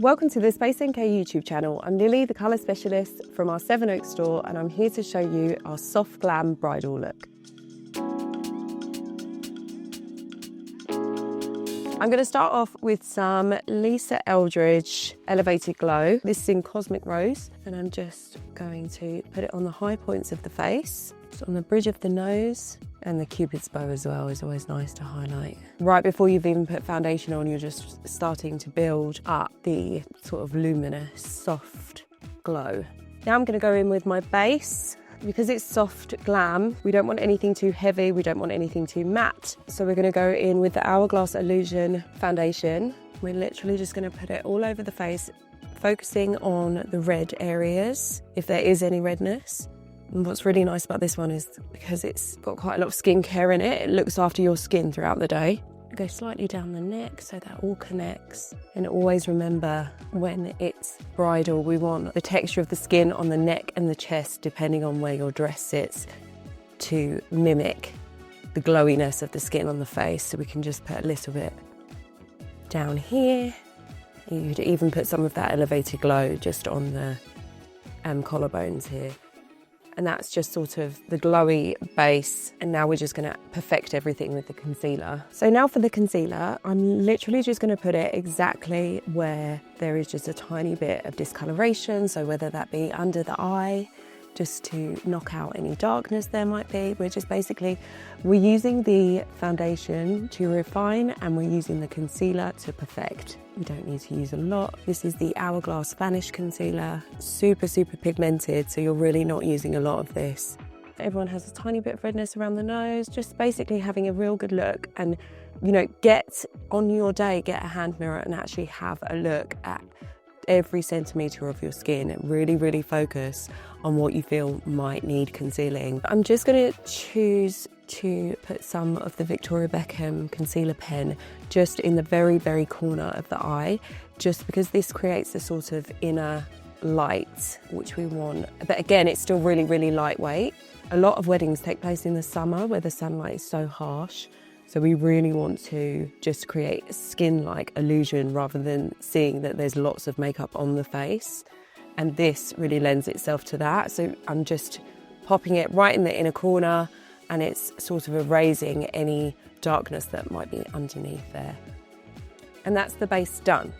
Welcome to the Space NK YouTube channel. I'm Lily, the colour specialist from our Sevenoaks store, and I'm here to show you our soft glam bridal look. I'm going to start off with some Lisa Eldridge Elevated Glow. This is in Cosmic Rose, and I'm just going to put it on the high points of the face, just on the bridge of the nose, and the Cupid's bow as well is always nice to highlight. Right before you've even put foundation on, you're just starting to build up the sort of luminous, soft glow. Now I'm going to go in with my base. Because it's soft glam, we don't want anything too heavy, we don't want anything too matte. So we're going to go in with the Hourglass Illusion foundation. We're literally just going to put it all over the face, focusing on the red areas, if there is any redness. And what's really nice about this one is because it's got quite a lot of skincare in it, it looks after your skin throughout the day. Go slightly down the neck so that all connects. And always remember, when it's bridal, we want the texture of the skin on the neck and the chest, depending on where your dress sits, to mimic the glowiness of the skin on the face. So we can just put a little bit down here. You could even put some of that elevated glow just on the collarbones here. And that's just sort of the glowy base. And now we're just going to perfect everything with the concealer. So now for the concealer, I'm literally just going to put it exactly where there is just a tiny bit of discoloration. So whether that be under the eye, just to knock out any darkness there might be. We're using the foundation to refine, and we're using the concealer to perfect. You don't need to use a lot. This is the Hourglass Vanish concealer, super pigmented, so you're really not using a lot of this. Everyone has a tiny bit of redness around the nose, just basically having a real good look. And get on your day, get a hand mirror and actually have a look at every centimetre of your skin and really focus on what you feel might need concealing. I'm just going to choose to put some of the Victoria Beckham concealer pen just in the very corner of the eye, just because this creates a sort of inner light which we want. But again, it's still really lightweight. A lot of weddings take place in the summer where the sunlight is so harsh. So we really want to just create a skin-like illusion rather than seeing that there's lots of makeup on the face. And this really lends itself to that. So I'm just popping it right in the inner corner, and it's sort of erasing any darkness that might be underneath there. And that's the base done.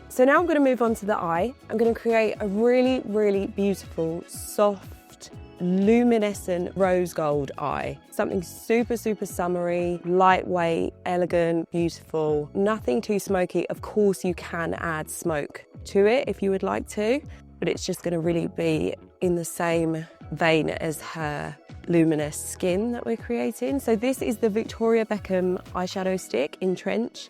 So now I'm going to move on to the eye. I'm going to create a really beautiful, soft, luminescent rose gold eye. Something super summery, lightweight, elegant, beautiful, nothing too smoky. Of course you can add smoke to it if you would like to, but it's just going to really be in the same vein as her luminous skin that we're creating. So this is the Victoria Beckham eyeshadow stick in Trench.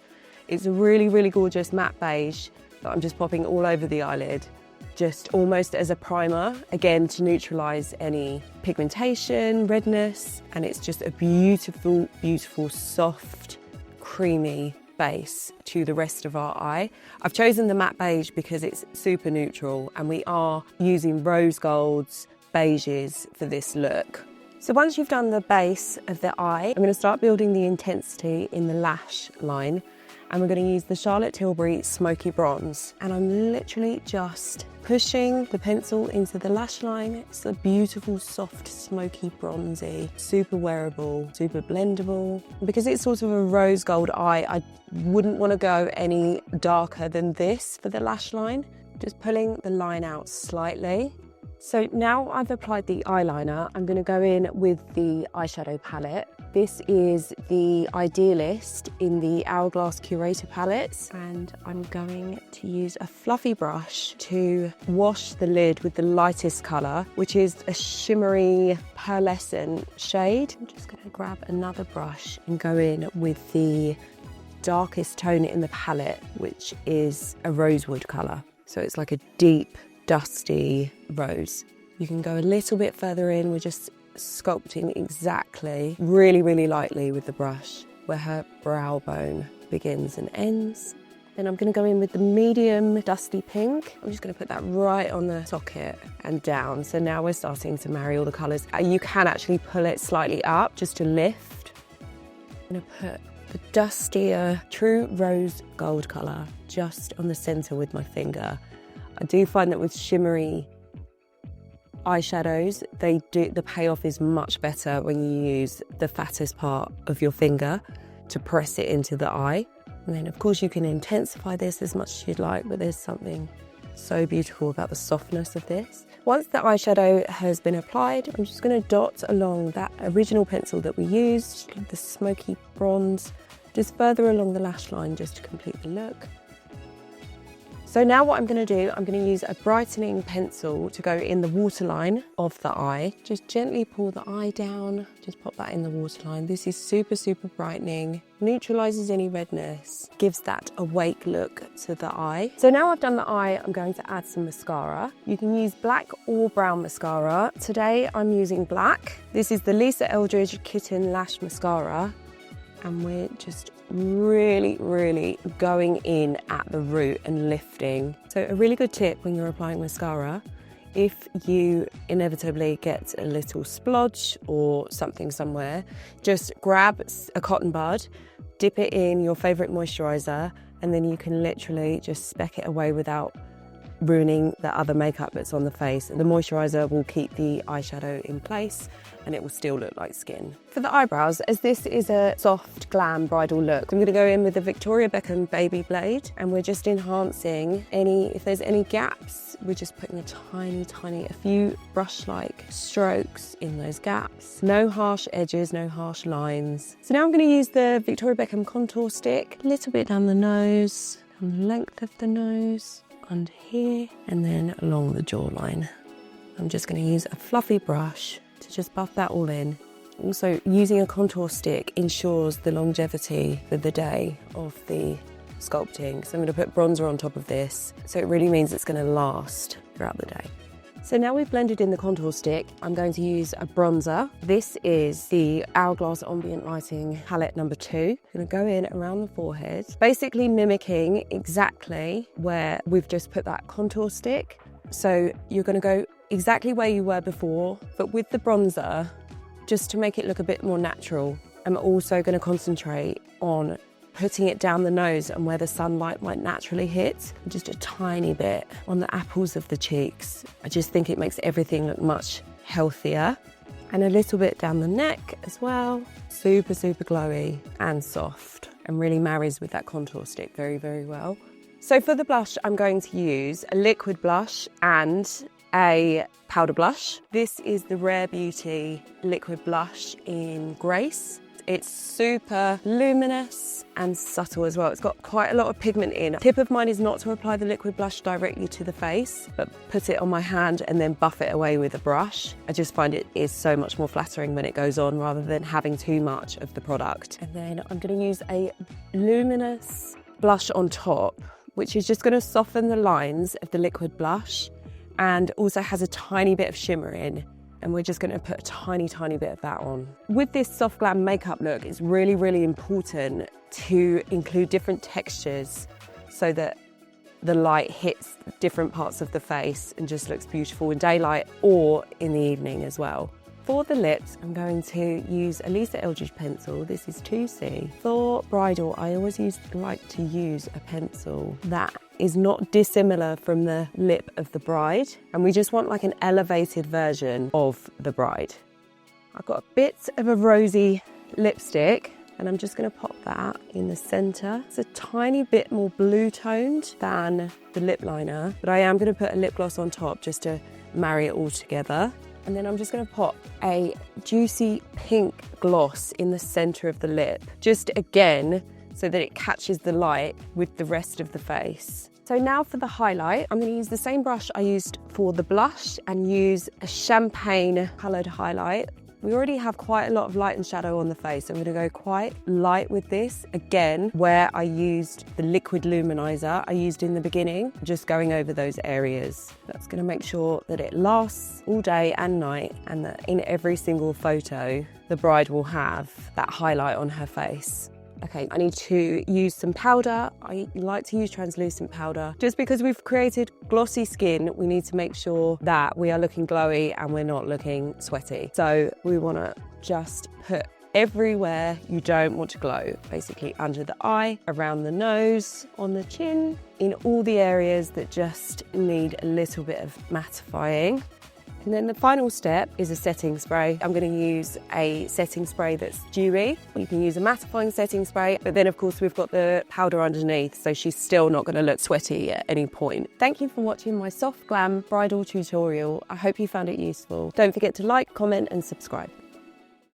It's a really gorgeous matte beige that I'm just popping all over the eyelid, just almost as a primer, again to neutralise any pigmentation, redness, and it's just a beautiful soft, creamy base to the rest of our eye. I've chosen the matte beige because it's super neutral, and we are using rose golds, beiges for this look. So once you've done the base of the eye, I'm going to start building the intensity in the lash line, and we're going to use the Charlotte Tilbury Smoky Bronze. And I'm literally just pushing the pencil into the lash line. It's a beautiful, soft, smoky, bronzy, super wearable, super blendable. Because it's sort of a rose gold eye, I wouldn't want to go any darker than this for the lash line. Just pulling the line out slightly. So now I've applied the eyeliner, I'm going to go in with the eyeshadow palette. This is the Idealist in the Hourglass Curator palettes, and I'm going to use a fluffy brush to wash the lid with the lightest colour, which is a shimmery pearlescent shade. I'm just going to grab another brush and go in with the darkest tone in the palette, which is a rosewood colour. So it's like a deep, dusty rose. You can go a little bit further in. We're just sculpting exactly, really lightly with the brush where her brow bone begins and ends. Then I'm going to go in with the medium dusty pink. I'm just going to put that right on the socket and down. So now we're starting to marry all the colours. You can actually pull it slightly up just to lift. I'm going to put the dustier True Rose Gold colour just on the centre with my finger. I do find that with shimmery eyeshadows, the payoff is much better when you use the fattest part of your finger to press it into the eye. And then of course you can intensify this as much as you'd like, but there's something so beautiful about the softness of this. Once the eyeshadow has been applied, I'm just going to dot along that original pencil that we used, the smoky bronze, just further along the lash line just to complete the look. So now what I'm going to do, I'm going to use a brightening pencil to go in the waterline of the eye. Just gently pull the eye down, just pop that in the waterline. This is super, super brightening, neutralizes any redness, gives that awake look to the eye. So now I've done the eye, I'm going to add some mascara. You can use black or brown mascara. Today I'm using black. This is the Lisa Eldridge Kitten Lash Mascara. And we're just really, really going in at the root and lifting. So a really good tip when you're applying mascara, if you inevitably get a little splodge or something somewhere, just grab a cotton bud, dip it in your favourite moisturiser, and then you can literally just speck it away without ruining the other makeup that's on the face. The moisturiser will keep the eyeshadow in place and it will still look like skin. For the eyebrows, as this is a soft glam bridal look, I'm going to go in with the Victoria Beckham Baby Blade, and we're just enhancing if there's any gaps, we're just putting a few brush-like strokes in those gaps. No harsh edges, no harsh lines. So now I'm going to use the Victoria Beckham contour stick, a little bit down the nose, down the length of the nose, under here, and then along the jawline. I'm just going to use a fluffy brush to just buff that all in. Also, using a contour stick ensures the longevity for the day of the sculpting. So I'm going to put bronzer on top of this, so it really means it's going to last throughout the day. So now we've blended in the contour stick, I'm going to use a bronzer. This is the Hourglass Ambient Lighting palette number 2. I'm going to go in around the forehead, basically mimicking exactly where we've just put that contour stick. So you're going to go exactly where you were before, but with the bronzer, just to make it look a bit more natural. I'm also going to concentrate on putting it down the nose and where the sunlight might naturally hit, just a tiny bit on the apples of the cheeks. I just think it makes everything look much healthier. And a little bit down the neck as well. Super, super glowy and soft, and really marries with that contour stick very, very well. So for the blush, I'm going to use a liquid blush and a powder blush. This is the Rare Beauty liquid blush in Grace. It's super luminous and subtle as well. It's got quite a lot of pigment in. Tip of mine is not to apply the liquid blush directly to the face, but put it on my hand and then buff it away with a brush. I just find it is so much more flattering when it goes on rather than having too much of the product. And then I'm going to use a Luminous blush on top, which is just going to soften the lines of the liquid blush and also has a tiny bit of shimmer in. And we're just going to put a tiny, tiny bit of that on. With this soft glam makeup look, it's really, really important to include different textures so that the light hits different parts of the face and just looks beautiful in daylight or in the evening as well. For the lips, I'm going to use a Lisa Eldridge pencil. This is 2C. For bridal, I always like to use a pencil that is not dissimilar from the lip of the bride. And we just want like an elevated version of the bride. I've got a bit of a rosy lipstick and I'm just going to pop that in the centre. It's a tiny bit more blue toned than the lip liner, but I am going to put a lip gloss on top just to marry it all together. And then I'm just going to pop a juicy pink gloss in the centre of the lip, just again so that it catches the light with the rest of the face. So now for the highlight, I'm going to use the same brush I used for the blush and use a champagne coloured highlight. We already have quite a lot of light and shadow on the face. I'm going to go quite light with this. Again, where I used the liquid luminizer I used in the beginning, just going over those areas. That's going to make sure that it lasts all day and night and that in every single photo, the bride will have that highlight on her face. Okay, I need to use some powder. I like to use translucent powder. Just because we've created glossy skin, we need to make sure that we are looking glowy and we're not looking sweaty. So we want to just put everywhere you don't want to glow. Basically under the eye, around the nose, on the chin, in all the areas that just need a little bit of mattifying. And then the final step is a setting spray. I'm going to use a setting spray that's dewy. You can use a mattifying setting spray, but then of course we've got the powder underneath, so she's still not going to look sweaty at any point. Thank you for watching my soft glam bridal tutorial. I hope you found it useful. Don't forget to like, comment and subscribe.